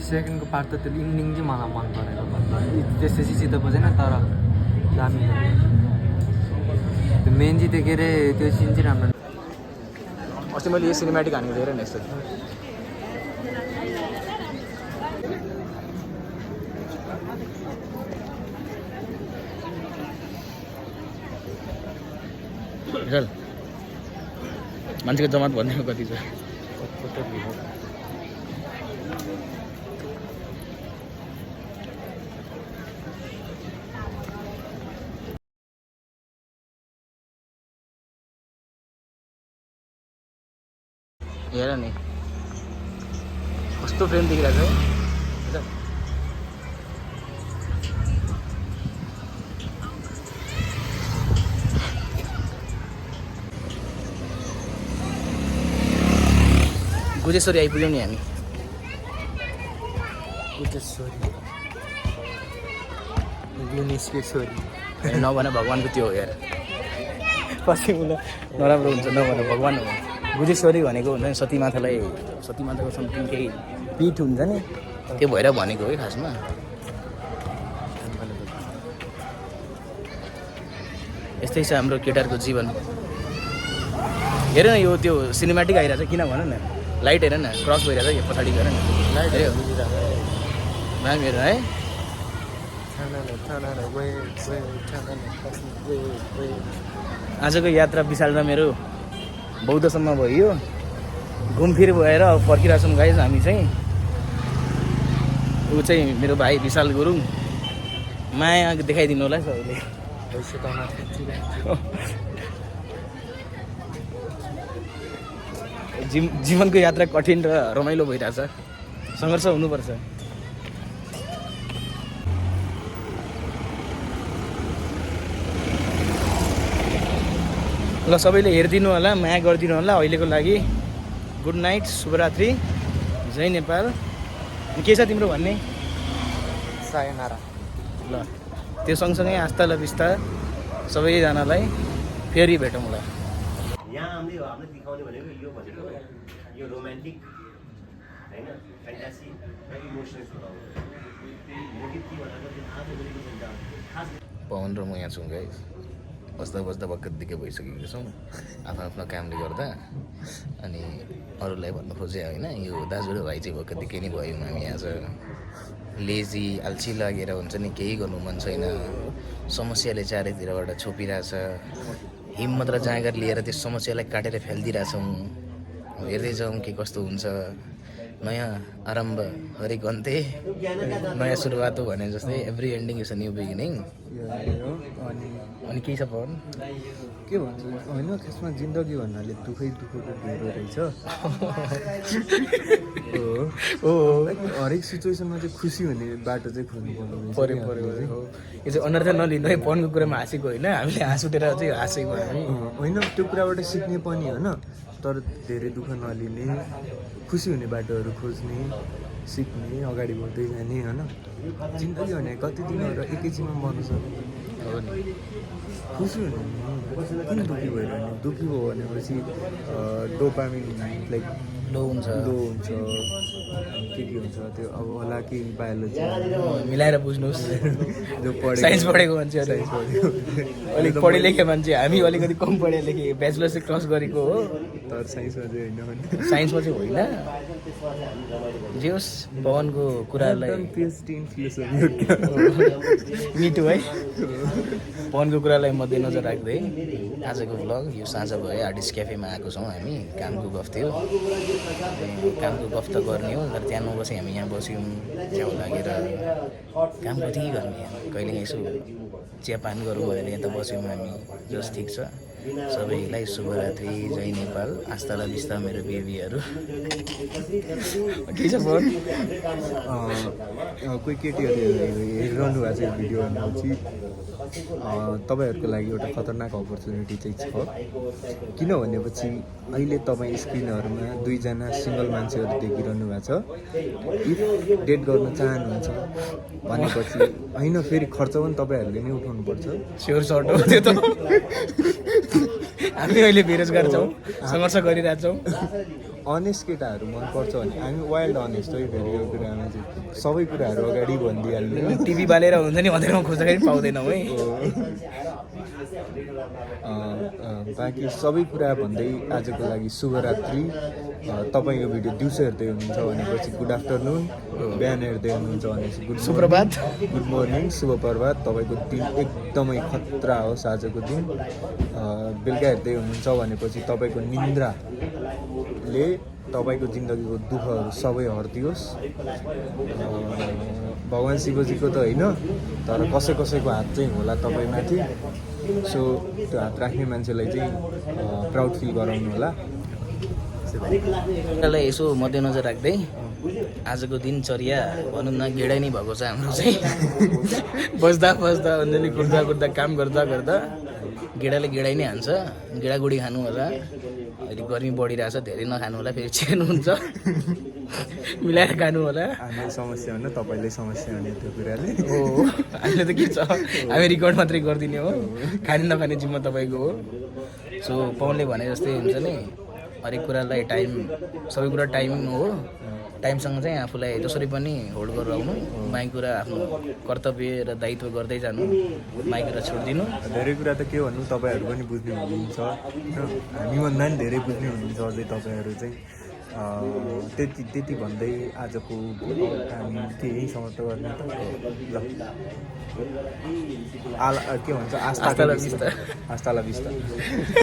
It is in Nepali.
सेकेन्डको पार्ट त त्यो इन्डिङ चाहिँ मलाई मन परेन त्यसपछि सिधै बुझेन तर दामी त्यो मेन चाहिँ त्यो के अरे त्यो सिन चाहिँ राम्रो अस्ति मैले यो सिनेमेटिक हानेको धेरै नै यस्तो चल मान्छेको जमात भन्नेको कति छ हेर नि कस्तो फ्रेम देखिरहेको छ गुजेश्वरी आइपुग्यौँ नि हामी गुजेश्वरी नभन भगवान्को त्यो हो यार पछि उसलाई नराम्रो हुन्छ नभन भगवान् हो गुजेश्वरी भनेको हुन्छ नि सतीमातालाई सतीमाताको समथिङ केही पीठ हुन्छ नि त्यो भएर भनेको है खासमा यस्तै छ हाम्रो केटाहरूको जीवन हेर न यो त्यो सिनेमेटिक आइरहेको छ किन भन न लाइट हेर न क्रस भइरहेको छ यो पछाडि हेर न लाइट हेऱ्यो म्याम हेर है आजको यात्रा विशाल र मेरो बौद्धसम्म भयो घुमफिर भएर फर्किरहेको छौँ गाइस हामी चाहिँ ऊ चाहिँ मेरो भाइ विशाल गुरुङ माया देखाइदिनु होला सबैले जीवनको यात्रा कठिन र रमाइलो भइरहेछ सङ्घर्ष हुनुपर्छ ल सबैले हेरिदिनु होला माया गरिदिनु होला अहिलेको लागि गुड नाइट शुभरात्रि जय नेपाल के छ तिम्रो भन्ने सायनारा ल त्यो सँगसँगै आस्था ल बिस्ता सबैजनालाई फेरि भेटौँ ल यहाँ हामीले देखाउने भनेको यो रोमान्टिक हैन फ्यान्टासी र इमोसनल मोटिभ के भन्दा पवन र म यहाँ छौँ गाइस बस्दा बस्दा भक्कदेखि भइसकेको छौँ आफ्नो आफ्नो कामले गर्दा अनि अरूलाई भन्नु खोजेँ होइन यो दाजु र भाइ चाहिँ भक्कदेखि नै भयौँ हामी आज लेजी अल्छी लागेर हुन्छ नि केही गर्नु मन छैन समस्याले चारैतिरबाट छोपिरहेछ हिम्मत र जाँगर लिएर त्यो समस्यालाई काटेर फ्यालिदिरहेछौँ हेर्दै जाउँ के कस्तो हुन्छ नयाँ आरम्भ हरेक अन्त्य नयाँ सुरुवात हो भने जस्तै every ending is a new beginning अनि के छ पवन के भन्छ होइन खासमा जिन्दगी भन्नाले दुःखै दुःखको ढेँडो रहेछ हो हरेक सिचुएसनमा चाहिँ खुसी हुने बाटो चाहिँ खोज्नु पर्यो पऱ्यो हो यो चाहिँ अनर्थ नलिनु है पवनको कुरामा हाँसेको होइन हामीले हाँस उठेर चाहिँ हाँसेको हामी होइन त्यो कुराबाट सिक्ने पनि होइन तर धेरै दुःख नलिने खुसी हुने बाटोहरू खोज्ने सिक्ने अगाडि बढ्दै जाने होइन जिन्दगी भने कति दिनहरू एकैछिनमा बन्नु सक्छ हो नि खुसी हुनु किन दुःखी भइरहने दुःखी भयो भनेपछि डोपामिन लाइक लो हुन्छ के हुन्छ त्यो अब होला कि बायोलोजी मिलाएर बुझ्नुहोस् जो पढे साइन्स पढेको मान्छेहरू अलिक पढे लेखे मान्छे हामी अलिकति कम पढे लेखे ब्याचलर चाहिँ क्रस गरेको हो तर साइन्समा चाहिँ होइन भने साइन्समा चाहिँ होइन जे होस् पवनको कुरालाई पिएचडी इन फिलोसफी मिठो है पवनको कुरालाई मध्यनजर राख्दै आजको भ्लग यो साँझ भयो आर्टिस्ट क्याफेमा आएको छौँ हामी कामको गफ थियो कामको गफ त गर्ने हो तर त्यहाँ नबसी हामी यहाँ बस्यौँ च्याउ लागेर काम कति गर्ने कहिले यसो चियापान गरौँ भनेर यहाँ त बस्यौँ हामी जस ठिक छ सबैलाई शुभरात्रि जय नेपाल आस्था र बिस्ता मेरो बेबीहरू के छ फोन कोही केटीहरू हेरिरहनु भएको छ यो भिडियो भनेपछि तपाईँहरूको लागि एउटा खतरनाक अपर्च्युनिटी चाहिँ छ किन भनेपछि अहिले तपाईँ स्क्रिनहरूमा दुईजना सिङ्गल मान्छेहरू देखिरहनु भएको छ इफ डेट गर्न चाहनुहुन्छ भनेपछि होइन फेरि खर्च पनि तपाईँहरूले नै उठाउनुपर्छ स्योर सर्ट हो त्यो त हामी अहिले बेरोजगार छौँ सङ्घर्ष गरिरहेछौँ अनेस्ट केटाहरू मनपर्छ भने हामी वाइल्ड अनेस्ट है फेरि यो कुरामा चाहिँ सबै कुराहरू अगाडि भनिदिइहाल्नु टिभी बालेर हुन्छ नि हँदैमा खोज्दाखेरि पाउँदैनौँ है। बाँकी सबै कुरा भन्दै आजको लागि शुभरात्रि। तपाईँ यो भिडियो दिउँसो हेर्दै हुनुहुन्छ भनेपछि गुड आफ्टरनुन, बिहान हेर्दै हुनुहुन्छ भनेपछि गुड सुप्रभात, गुड मर्निङ, शुभ प्रभात। तपाईँको दिन एकदमै खतरा होस् आजको दिन। बेलुका हेर्दै हुनुहुन्छ भनेपछि तपाईँको निन्द्राले तपाईँको जिन्दगीको दुःखहरू सबै हटियोस्। भगवान् शिवजीको त होइन, तर कसैको हात चाहिँ होला तपाईँमाथि। सो त्यो हात राख्ने मान्छेलाई चाहिँ प्राउड फिल गराउनु होला। त्यसलाई यसो मध्यनजर राख्दै आजको दिनचर्या भनौँ न गेडै नै भएको छ हाम्रो चाहिँ। बस्दा बस्दा अन्जली कुर्दा कुर्दा काम गर्दा गर्दा गेडाले गेडै नै हान्छ। गेडागुडी खानु होला, अहिले गर्मी बढिरहेछ, धेरै नखानु होला, फेरि चिकन हुन्छ मिलाएर खानु होला। हामीलाई समस्या होइन, तपाईँलाई समस्या हुने त्यो कुराले। हो अहिले त के छ, हामी रेकर्ड मात्रै गरिदिने हो, खाने नखाने जिम्मा तपाईँको हो। सो पवनले भने जस्तै हुन्छ नि, हरेक कुरालाई टाइम, सबै कुरा टाइम हो। टाइमसँग चाहिँ आफूलाई जसरी पनि होल्ड गरेर आउनु, बाँकी कुरा आफ्नो कर्तव्य र दायित्व गर्दै जानु, बाँकी कुरा छोडिदिनु। धेरै कुरा त के भन्नु, तपाईँहरू पनि बुझ्ने हुनुहुन्छ होइन, हामीभन्दा पनि धेरै बुझ्ने हुनुहुन्छ अझै तपाईँहरू चाहिँ। त्यति भन्दै आजको हामी के यहीँ समाप्त गर्ने त ल। के भन्छ, आस्था ला बिस्ता।